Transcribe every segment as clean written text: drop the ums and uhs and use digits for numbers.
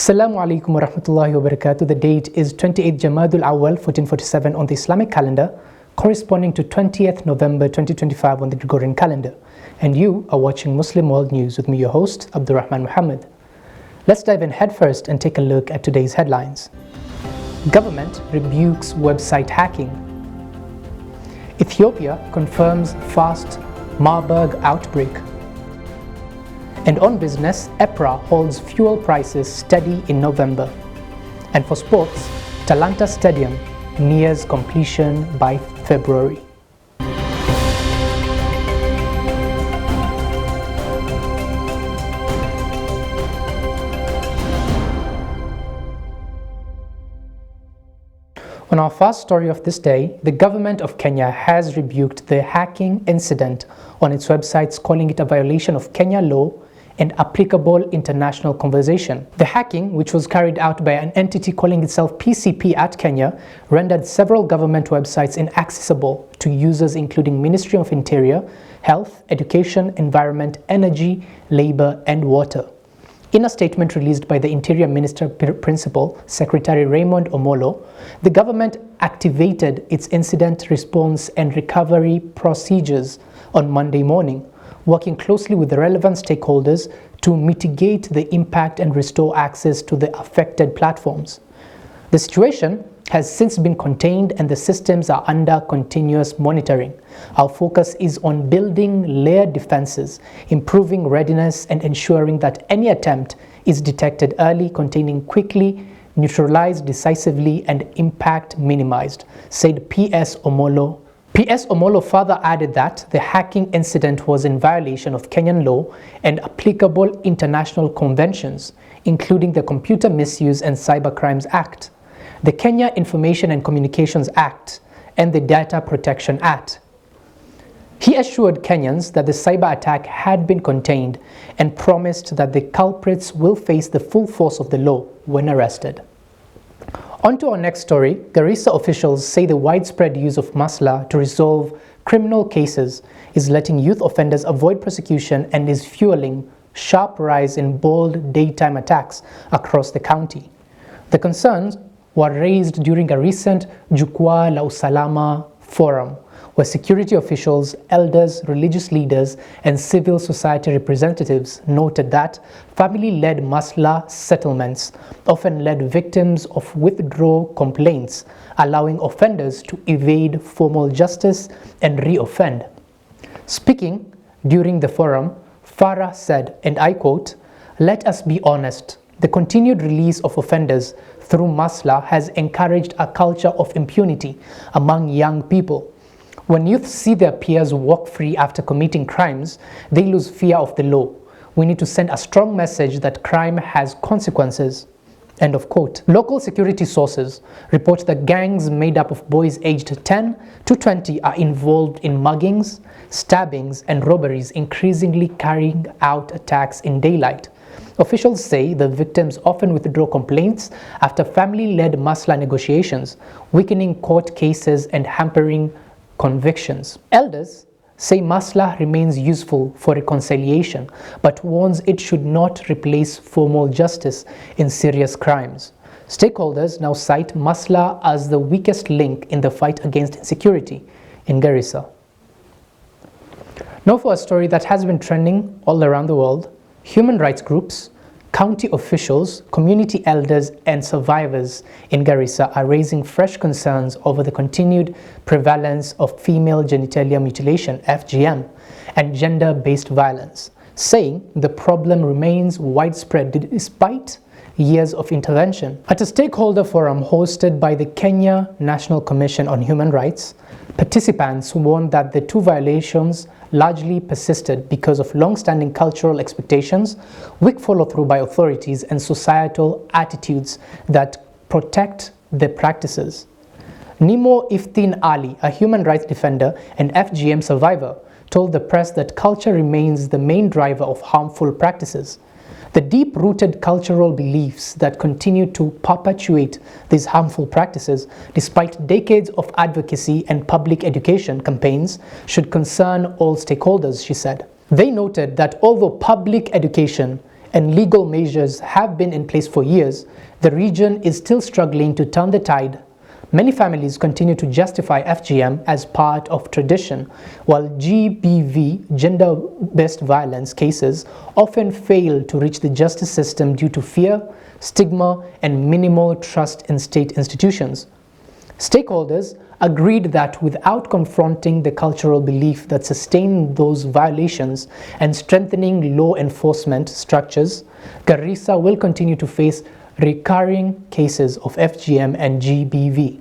Assalamu alaikum wa rahmatullahi wa barakatuh. The date is 28th Jamadul Awal 1447 on the Islamic calendar, corresponding to 20th November 2025 on the Gregorian calendar. And you are watching Muslim World News with me, your host, Abdurrahman Muhammad. Let's dive in headfirst and take a look at today's headlines. Government rebukes website hacking. Ethiopia confirms fast Marburg outbreak. And on business, EPRA holds fuel prices steady in November. And for sports, Talanta Stadium nears completion by February. On our first story of this day, the government of Kenya has rebuked the hacking incident on its websites, calling it a violation of Kenya law and applicable international convention. The hacking, which was carried out by an entity calling itself PCP at Kenya, rendered several government websites inaccessible to users including Ministry of Interior, Health, Education, Environment, Energy, Labor and Water. In a statement released by the Interior Minister Principal, Secretary Raymond Omolo, the government activated its incident response and recovery procedures on Monday morning, working closely with the relevant stakeholders to mitigate the impact and restore access to the affected platforms. The situation has since been contained and the systems are under continuous monitoring. Our focus is on building layered defenses, improving readiness and ensuring that any attempt is detected early, containing quickly, neutralized decisively and impact minimized, said PS Omolo. PS Omolo further added that the hacking incident was in violation of Kenyan law and applicable international conventions, including the Computer Misuse and Cybercrimes Act, the Kenya Information and Communications Act, and the Data Protection Act. He assured Kenyans that the cyber attack had been contained and promised that the culprits will face the full force of the law when arrested. On to our next story. Garissa officials say the widespread use of masla to resolve criminal cases is letting youth offenders avoid prosecution and is fueling sharp rise in bold daytime attacks across the county. The concerns were raised during a recent Jukwaa la Usalama forum, where security officials, elders, religious leaders, and civil society representatives noted that family-led masla settlements often led victims of withdrawal complaints, allowing offenders to evade formal justice and re-offend. Speaking during the forum, Farah said, and I quote, "Let us be honest, the continued release of offenders through masla has encouraged a culture of impunity among young people. When youth see their peers walk free after committing crimes, they lose fear of the law. We need to send a strong message that crime has consequences." End of quote. Local security sources report that gangs made up of boys aged 10 to 20 are involved in muggings, stabbings, and robberies, increasingly carrying out attacks in daylight. Officials say the victims often withdraw complaints after family-led masla negotiations, weakening court cases and hampering convictions. Elders say masla remains useful for reconciliation, but warns it should not replace formal justice in serious crimes. Stakeholders now cite masla as the weakest link in the fight against insecurity in Garissa. Now for a story that has been trending all around the world. Human rights groups, county officials, community elders, and survivors in Garissa are raising fresh concerns over the continued prevalence of female genitalia mutilation, FGM, and gender-based violence, saying the problem remains widespread despite years of intervention. At a stakeholder forum hosted by the Kenya National Commission on Human Rights, participants warned that the two violations largely persisted because of long-standing cultural expectations, weak follow-through by authorities, and societal attitudes that protect the practices. Nimo Iftin Ali, a human rights defender and FGM survivor, told the press that culture remains the main driver of harmful practices. The deep-rooted cultural beliefs that continue to perpetuate these harmful practices, despite decades of advocacy and public education campaigns, should concern all stakeholders, she said. They noted that although public education and legal measures have been in place for years, the region is still struggling to turn the tide. Many families continue to justify FGM as part of tradition, while GBV, gender-based violence cases, often fail to reach the justice system due to fear, stigma, and minimal trust in state institutions. Stakeholders agreed that without confronting the cultural belief that sustained those violations and strengthening law enforcement structures, Garissa will continue to face recurring cases of FGM and GBV.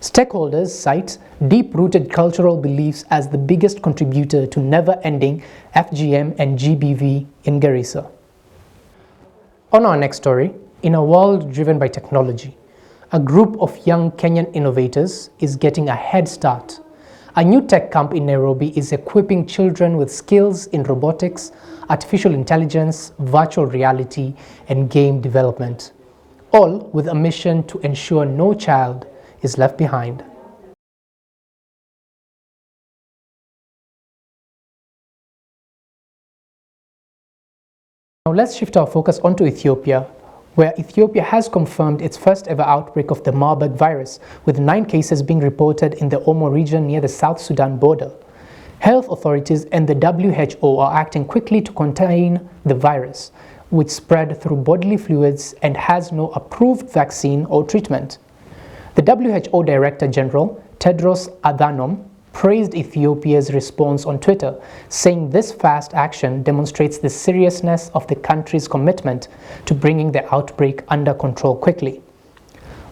Stakeholders cite deep-rooted cultural beliefs as the biggest contributor to never-ending FGM and GBV in Garissa. On our next story, in a world driven by technology, a group of young Kenyan innovators is getting a head start. A new tech camp in Nairobi is equipping children with skills in robotics, artificial intelligence, virtual reality, and game development, all with a mission to ensure no child is left behind. Now let's shift our focus onto Ethiopia, where Ethiopia has confirmed its first ever outbreak of the Marburg virus, with 9 cases being reported in the Omo region near the South Sudan border. Health authorities and the WHO are acting quickly to contain the virus, which spread through bodily fluids and has no approved vaccine or treatment. The WHO Director General, Tedros Adhanom, praised Ethiopia's response on Twitter, saying this fast action demonstrates the seriousness of the country's commitment to bringing the outbreak under control quickly.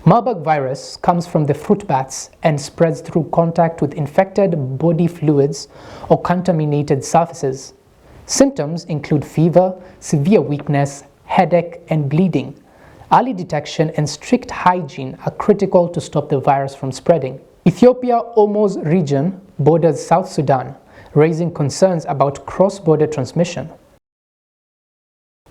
Marburg virus comes from the fruit bats and spreads through contact with infected body fluids or contaminated surfaces. Symptoms include fever, severe weakness, headache, and bleeding. Early detection and strict hygiene are critical to stop the virus from spreading. Ethiopia Omo's region borders South Sudan, raising concerns about cross-border transmission.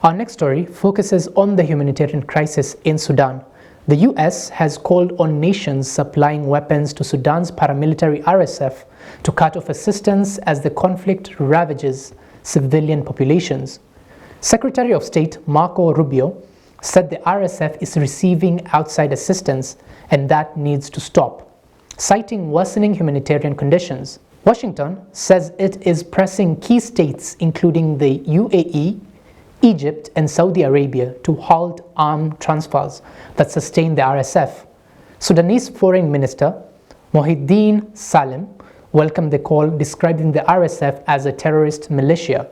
Our next story focuses on the humanitarian crisis in Sudan. The US has called on nations supplying weapons to Sudan's paramilitary RSF to cut off assistance as the conflict ravages civilian populations. Secretary of State Marco Rubio said the RSF is receiving outside assistance and that needs to stop, citing worsening humanitarian conditions. Washington says it is pressing key states including the UAE, Egypt, and Saudi Arabia to halt arms transfers that sustain the RSF. Sudanese Foreign Minister Mohiddin Salem welcomed the call, describing the RSF as a terrorist militia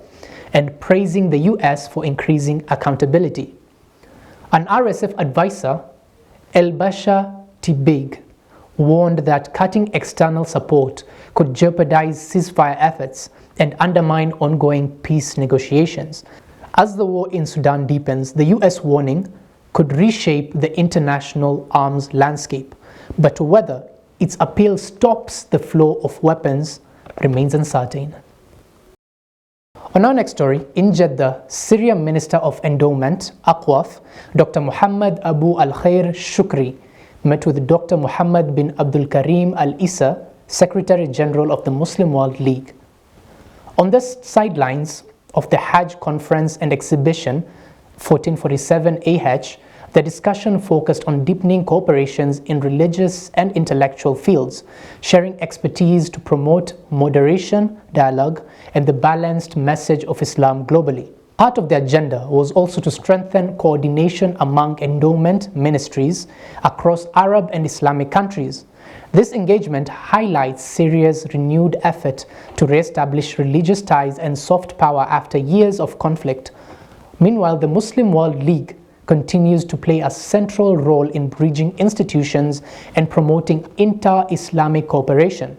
and praising the US for increasing accountability. An RSF advisor, Elbasha Tibig, warned that cutting external support could jeopardize ceasefire efforts and undermine ongoing peace negotiations. As the war in Sudan deepens, the US warning could reshape the international arms landscape, but whether its appeal stops the flow of weapons remains uncertain. On our next story, in Jeddah, Syria Minister of Endowment, Aqwaf, Dr. Muhammad Abu Al-Khair Shukri, met with Dr. Muhammad bin Abdul Karim Al-Issa, Secretary General of the Muslim World League. On the sidelines of the Hajj Conference and Exhibition 1447 AH, the discussion focused on deepening cooperations in religious and intellectual fields, sharing expertise to promote moderation, dialogue, and the balanced message of Islam globally. Part of the agenda was also to strengthen coordination among endowment ministries across Arab and Islamic countries. This engagement highlights Syria's renewed effort to re-establish religious ties and soft power after years of conflict. Meanwhile, the Muslim World League continues to play a central role in bridging institutions and promoting inter-Islamic cooperation.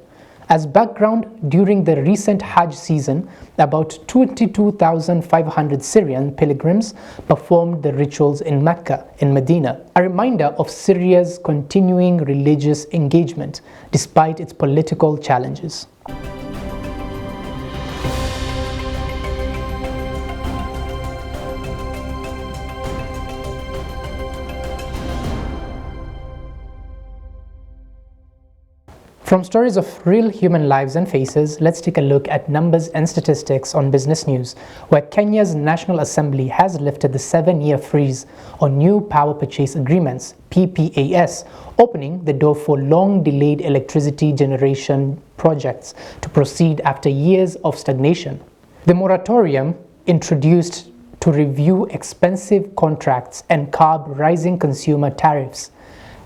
As background, during the recent Hajj season, about 22,500 Syrian pilgrims performed the rituals in Mecca and Medina, a reminder of Syria's continuing religious engagement despite its political challenges. From stories of real human lives and faces, let's take a look at numbers and statistics on business news, where Kenya's National Assembly has lifted the 7-year freeze on new power purchase agreements, PPAS, opening the door for long-delayed electricity generation projects to proceed after years of stagnation. The moratorium, introduced to review expensive contracts and curb rising consumer tariffs,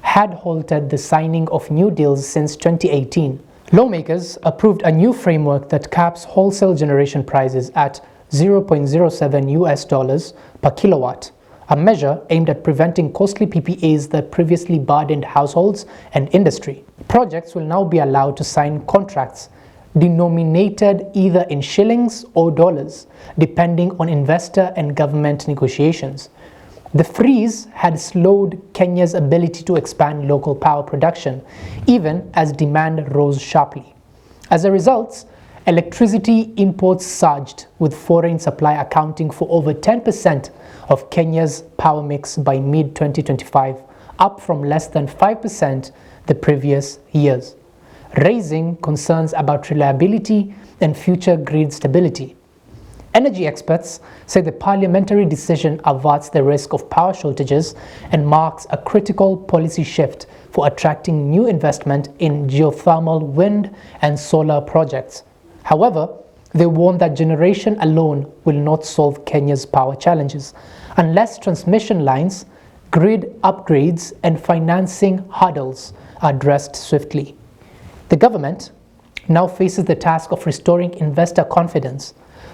had halted the signing of new deals since 2018. Lawmakers approved a new framework that caps wholesale generation prices at $0.07 per kilowatt, a measure aimed at preventing costly PPAs that previously burdened households and industry. Projects will now be allowed to sign contracts denominated either in shillings or dollars, depending on investor and government negotiations. The freeze had slowed Kenya's ability to expand local power production, even as demand rose sharply. As a result, electricity imports surged, with foreign supply accounting for over 10% of Kenya's power mix by mid-2025, up from less than 5% the previous years, raising concerns about reliability and future grid stability. Energy experts say the parliamentary decision averts the risk of power shortages and marks a critical policy shift for attracting new investment in geothermal, wind, and solar projects. However, they warn that generation alone will not solve Kenya's power challenges unless transmission lines, grid upgrades, and financing hurdles are addressed swiftly. The government now faces the task of restoring investor confidence,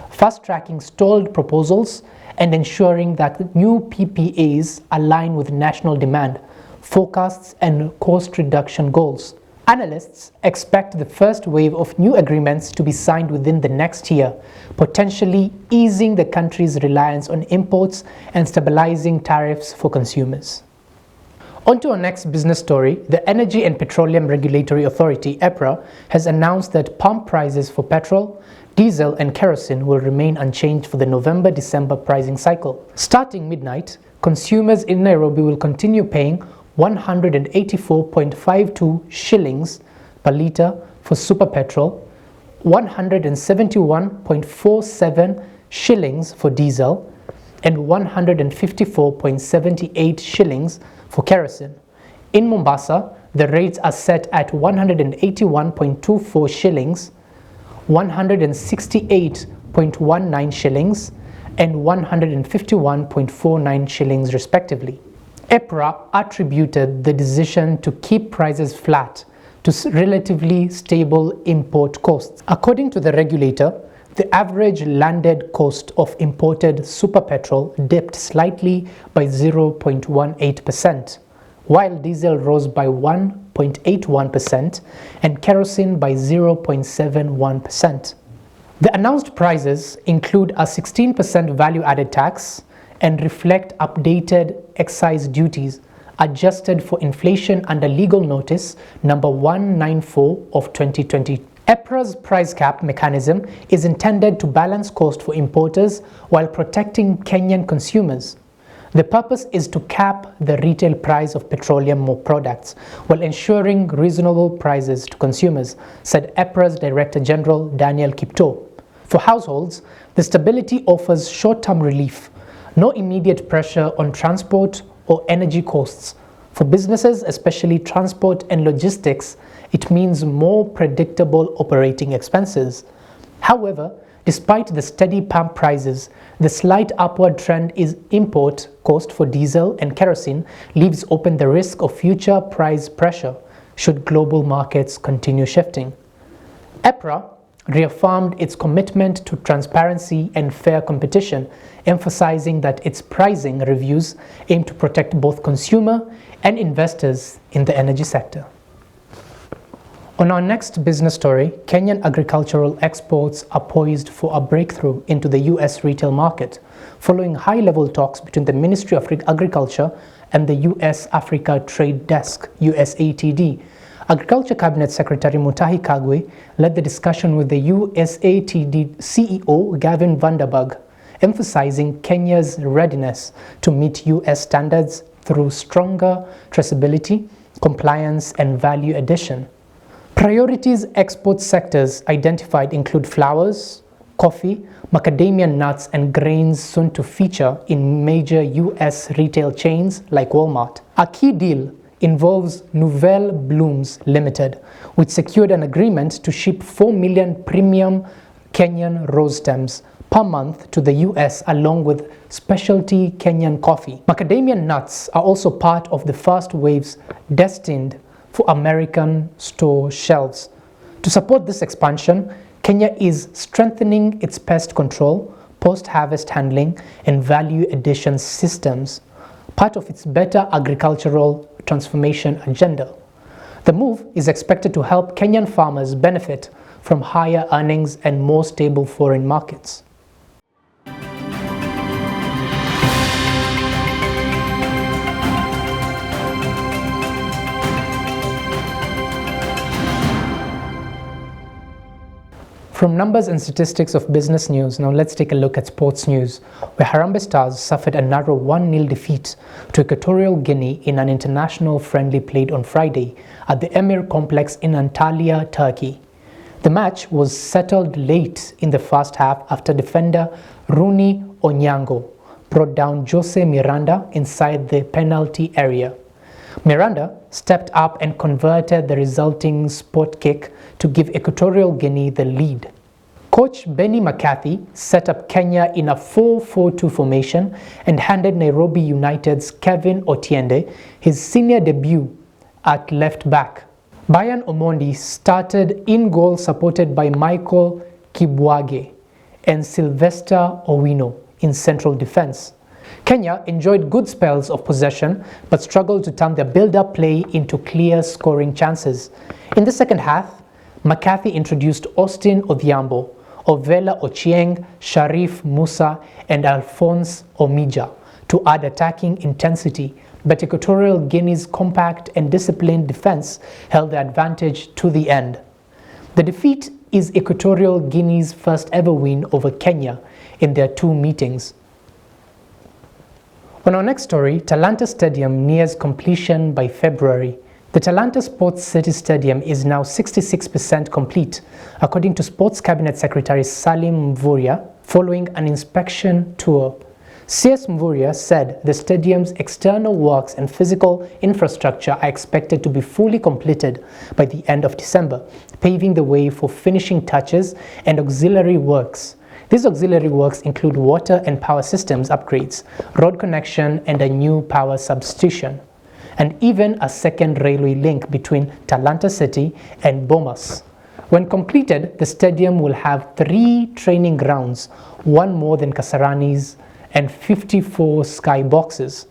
fast-tracking stalled proposals, and ensuring that new PPAs align with national demand, forecasts, and cost reduction goals. Analysts expect the first wave of new agreements to be signed within the next year, potentially easing the country's reliance on imports and stabilizing tariffs for consumers. On to our next business story. The Energy and Petroleum Regulatory Authority, EPRA, has announced that pump prices for petrol, diesel, and kerosene will remain unchanged for the November-December pricing cycle. Starting midnight, consumers in Nairobi will continue paying 184.52 shillings per litre for super petrol, 171.47 shillings for diesel, and 154.78 shillings for kerosene. In Mombasa, the rates are set at 181.24 shillings, 168.19 shillings, and 151.49 shillings respectively. EPRA attributed the decision to keep prices flat to relatively stable import costs. According to the regulator, the average landed cost of imported super petrol dipped slightly by 0.18%, while diesel rose by 1.81% and kerosene by 0.71%. The announced prices include a 16% value-added tax and reflect updated excise duties adjusted for inflation under legal notice number 194 of 2020. EPRA's price cap mechanism is intended to balance cost for importers while protecting Kenyan consumers. The purpose is to cap the retail price of petroleum products while ensuring reasonable prices to consumers, said EPRA's Director General Daniel Kipto. For households, the stability offers short-term relief, no immediate pressure on transport or energy costs. For businesses, especially transport and logistics, it means more predictable operating expenses. However, despite the steady pump prices, the slight upward trend in import cost for diesel and kerosene leaves open the risk of future price pressure should global markets continue shifting. EPRA reaffirmed its commitment to transparency and fair competition, emphasizing that its pricing reviews aim to protect both consumer and investors in the energy sector. On our next business story, Kenyan agricultural exports are poised for a breakthrough into the US retail market, following high-level talks between the Ministry of Agriculture and the US Africa Trade Desk, USATD. Agriculture Cabinet Secretary Mutahi Kagwe led the discussion with the USATD CEO Gavin Vanderberg, emphasizing Kenya's readiness to meet US standards through stronger traceability, compliance, and value addition. Priorities export sectors identified include flowers, coffee, macadamia nuts, and grains soon to feature in major US retail chains like Walmart. A key deal involves Nouvelle Blooms Limited, which secured an agreement to ship 4 million premium Kenyan rose stems per month to the US along with specialty Kenyan coffee. Macadamia nuts are also part of the first waves destined for American store shelves. To support this expansion, Kenya is strengthening its pest control, post-harvest handling, and value addition systems, part of its better agricultural transformation agenda. The move is expected to help Kenyan farmers benefit from higher earnings and more stable foreign markets. From numbers and statistics of business news, now let's take a look at sports news, where Harambee Stars suffered a narrow 1-0 defeat to Equatorial Guinea in an international friendly played on Friday at the Emir Complex in Antalya, Turkey. The match was settled late in the first half after defender Rooney Onyango brought down Jose Miranda inside the penalty area. Miranda stepped up and converted the resulting spot kick to give Equatorial Guinea the lead. Coach Benny McCarthy set up Kenya in a 4-4-2 formation and handed Nairobi United's Kevin Otiende his senior debut at left back. Brian Omondi started in goal, supported by Michael Kibwage and Sylvester Owino in central defense. Kenya enjoyed good spells of possession but struggled to turn their build-up play into clear scoring chances. In the second half, McCarthy introduced Austin Odhiambo, Ovela Ochieng, Sharif Musa, and Alphonse Omija to add attacking intensity, but Equatorial Guinea's compact and disciplined defense held the advantage to the end. The defeat is Equatorial Guinea's first ever win over Kenya in their 2 meetings. On our next story, Talanta Stadium nears completion by February. The Talanta Sports City Stadium is now 66% complete, according to Sports Cabinet Secretary Salim Mvurya, following an inspection tour. CS Mvurya said the stadium's external works and physical infrastructure are expected to be fully completed by the end of December, paving the way for finishing touches and auxiliary works. These auxiliary works include water and power systems upgrades, road connection, and a new power substation, and even a second railway link between Talanta City and Bomas. When completed, the stadium will have 3 training grounds, 1 more than Kasarani's, and 54 skyboxes.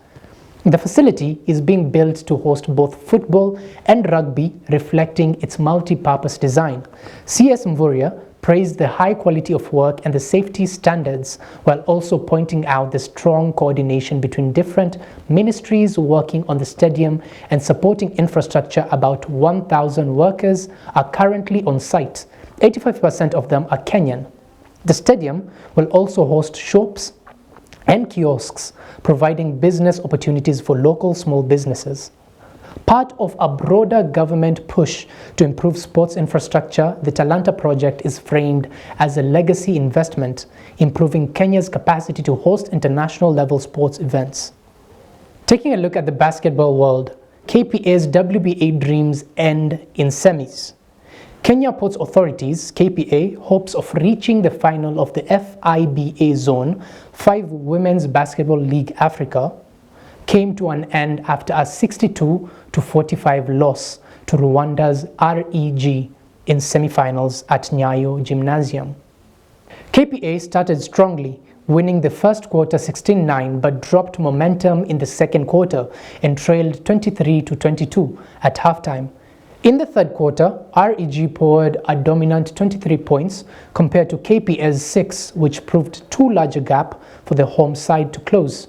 The facility is being built to host both football and rugby, reflecting its multi-purpose design. CS Mvurya praised the high quality of work and the safety standards, while also pointing out the strong coordination between different ministries working on the stadium and supporting infrastructure. About 1,000 workers are currently on site. 85% of them are Kenyan. The stadium will also host shops and kiosks, providing business opportunities for local small businesses. Part of a broader government push to improve sports infrastructure, the Talanta project is framed as a legacy investment, improving Kenya's capacity to host international-level sports events. Taking a look at the basketball world, KPA's WBA dreams end in semis. Kenya Ports Authority's KPA hopes of reaching the final of the FIBA Zone 5 Women's Basketball League Africa came to an end after a 62-45 loss to Rwanda's REG in semifinals at Nyayo Gymnasium. KPA started strongly, winning the first quarter 16-9, but dropped momentum in the second quarter and trailed 23-22 at halftime. In the third quarter, REG poured a dominant 23 points compared to KPA's 6, which proved too large a gap for the home side to close.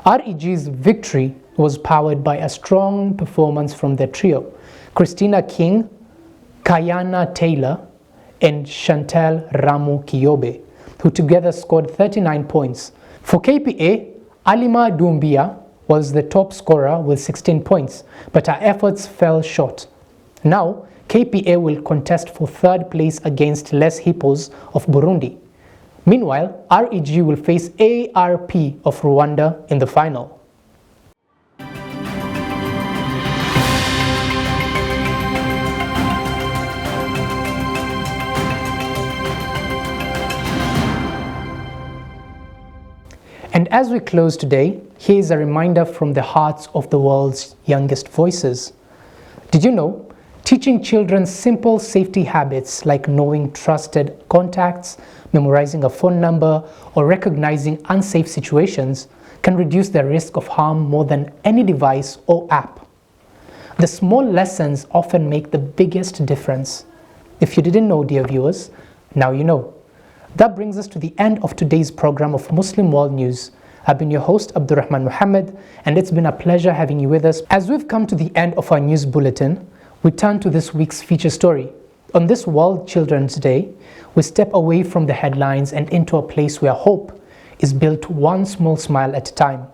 REG's victory was powered by a strong performance from their trio, Christina King, Kayana Taylor, and Chantel Ramu Kiyobe, who together scored 39 points. For KPA, Alima Doumbia was the top scorer with 16 points, but her efforts fell short. Now, KPA will contest for third place against Les Hippos of Burundi. Meanwhile, REG will face ARP of Rwanda in the final. And as we close today, here is a reminder from the hearts of the world's youngest voices. Did you know? Teaching children simple safety habits like knowing trusted contacts, memorizing a phone number, or recognizing unsafe situations can reduce the risk of harm more than any device or app. The small lessons often make the biggest difference. If you didn't know, dear viewers, now you know. That brings us to the end of today's program of Muslim World News. I've been your host, Abdurrahman Muhammad, and it's been a pleasure having you with us. As we've come to the end of our news bulletin, we turn to this week's feature story. On this World Children's Day, we step away from the headlines and into a place where hope is built one small smile at a time.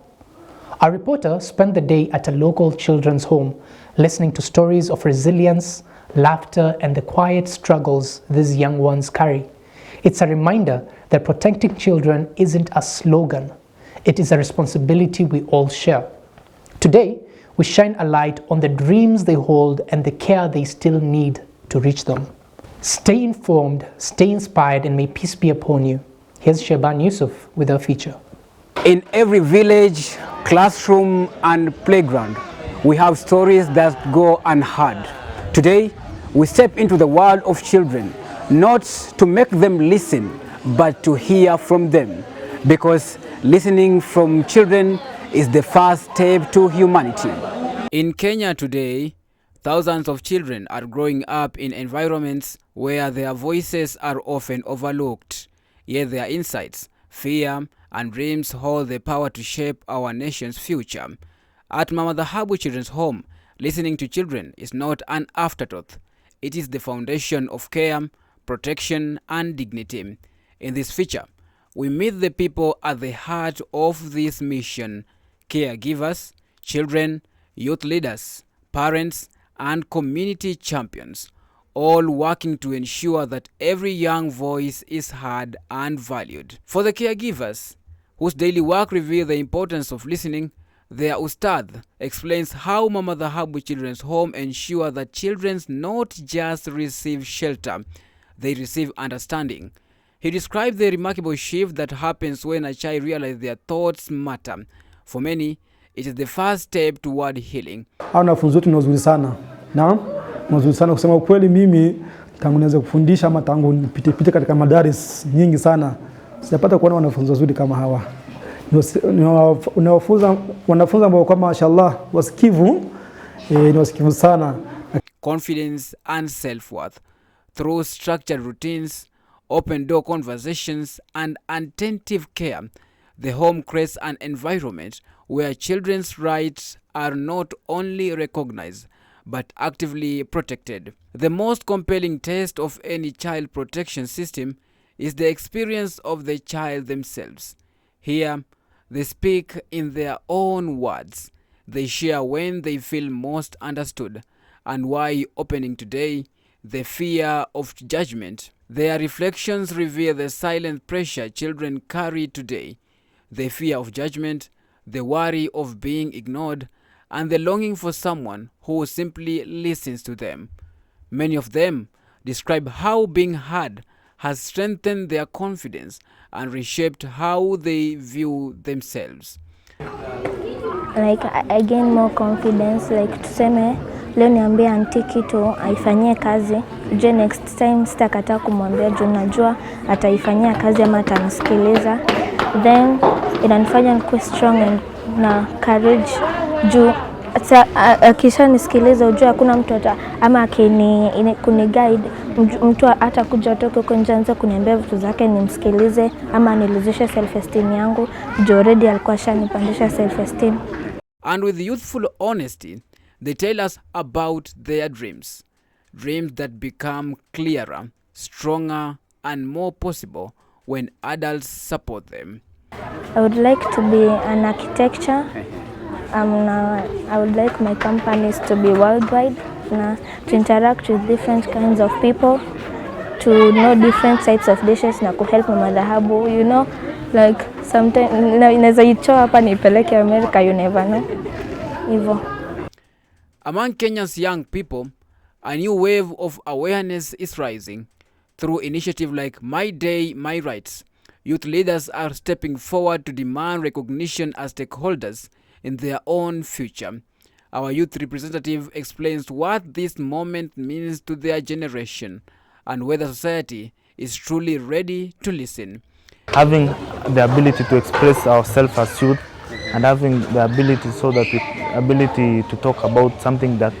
Our reporter spent the day at a local children's home, listening to stories of resilience, laughter, and the quiet struggles these young ones carry. It's a reminder that protecting children isn't a slogan. It is a responsibility we all share. Today, we shine a light on the dreams they hold and the care they still need to reach them. Stay informed, stay inspired, and may peace be upon you. Here's Shaban Yusuf with our feature. In every village, classroom, and playground, we have stories that go unheard. Today, we step into the world of children, not to make them listen, but to hear from them. Because listening from children is the first step to humanity. In Kenya today, thousands of children are growing up in environments where their voices are often overlooked, yet their insights, fear, and dreams hold the power to shape our nation's future. At Mama Dhahabu Children's Home, listening to children is not an afterthought. It is the foundation of care, protection, and dignity. In this feature, we meet the people at the heart of this mission: caregivers, children, youth leaders, parents, and community champions, all working to ensure that every young voice is heard and valued. For the caregivers, whose daily work reveals the importance of listening, their Ustad explains how Mama Dhahabu Children's Home ensure that children not just receive shelter, they receive understanding. He described the remarkable shift that happens when a child realizes their thoughts matter. For many, it is the first step toward healing. Wanafunzi wetu ni wazuri sana. Naam, wazuri sana kusema ukweli. Mimi tangu nianze kufundisha ama tangu nipite katika madaris nyingi sana, sijapata kuona wanafunzi wazuri kama hawa. Wanafunzi ambao kwa mashallah wasikivu, ni wasikivu sana. Confidence and self-worth through structured routines, open door conversations, and attentive care, the home creates an environment where children's rights are not only recognized but actively protected. The most compelling test of any child protection system is the experience of the child themselves. Here, they speak in their own words. They share when they feel most understood and why opening today, the fear of judgment. Their reflections reveal the silent pressure children carry today, the fear of judgment, the worry of being ignored, and the longing for someone who simply listens to them. Many of them describe how being heard has strengthened their confidence and reshaped how they view themselves. Like I gain more confidence, like tuseme leo niambie auntie kitu aifanyie kazi, je next time sitakataa kumwambia juu najua ataifanyia kazi ama atanisikiliza. Then inanifanya nikuwe strong and na courage juu kisha nisikiliza ujua hakuna mtu ama kuni guide mtu hata kuja toke huko nje anza kuniambia vitu zake nimsikilize ama nilizishe self esteem yangu juu already alikuwa shanipandisha self esteem. And with youthful honesty, they tell us about their dreams that become clearer, stronger, and more possible when adults support them. I would like to be an architecture. I would like my companies to be worldwide to interact with different kinds of people, to know different types of dishes na kuhelp mama dhahabu, you know, like sometimes inaweza ichoa hapa nipeleke America, you never know. Hivyo. Among Kenya's young people, a new wave of awareness is rising. Through initiatives like My Day, My Rights, youth leaders are stepping forward to demand recognition as stakeholders in their own future. Our youth representative explains what this moment means to their generation and whether society is truly ready to listen. Having the ability to express ourselves as youth and having the ability to talk about something that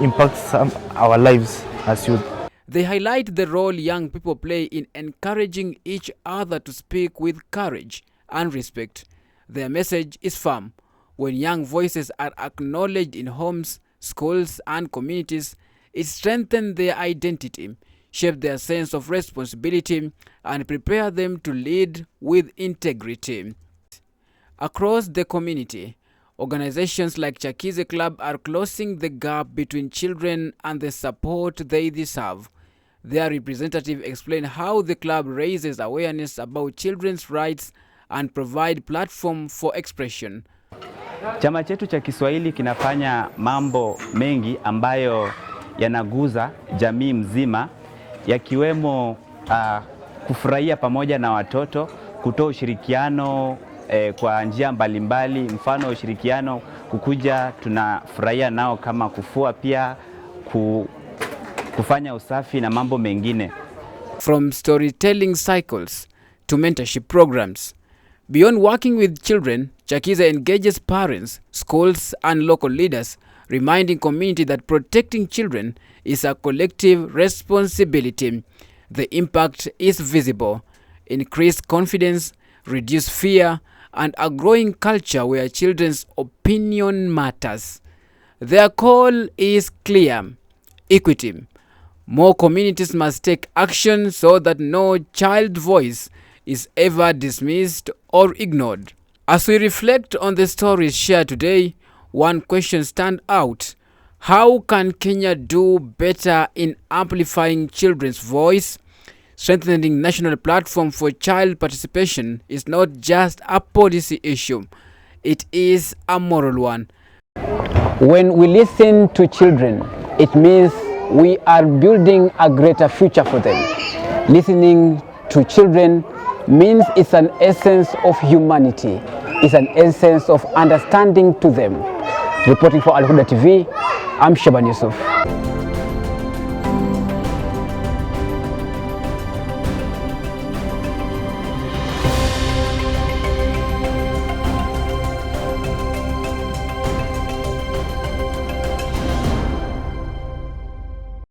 impacts our lives as youth. They highlight the role young people play in encouraging each other to speak with courage and respect. Their message is firm. When young voices are acknowledged in homes, schools, and communities, it strengthens their identity, shapes their sense of responsibility, and prepare them to lead with integrity. Across the community, organizations like Chakize Club are closing the gap between children and the support they deserve. Their representative explained how the club raises awareness about children's rights and provide platform for expression. Chama chetu cha Kiswahili kinafanya mambo mengi ambayo yanaguza jamii mzima, yakiwemo kufurahia pamoja na watoto, kutoa ushirikiano kwa njia mbalimbali, mfano ushirikiano kukuja tunafurahia nao kama kufua, pia kufanya usafi na mambo mengine. From storytelling cycles to mentorship programs, beyond working with children, Chakize engages parents, schools, and local leaders, reminding community that protecting children is a collective responsibility. The impact is visible: increased confidence, reduced fear, and a growing culture where children's opinion matters. Their call is clear: equity. More communities must take action so that no child voice is ever dismissed or ignored. As we reflect on the stories shared today, one question stands out: how can Kenya do better in amplifying children's voice? Strengthening national platform for child participation is not just a policy issue, it is a moral one. When we listen to children, it means we are building a greater future for them. Listening to children means it's an essence of humanity. It's an essence of understanding to them. Reporting for Al Huda TV, I'm Shaban Yusuf.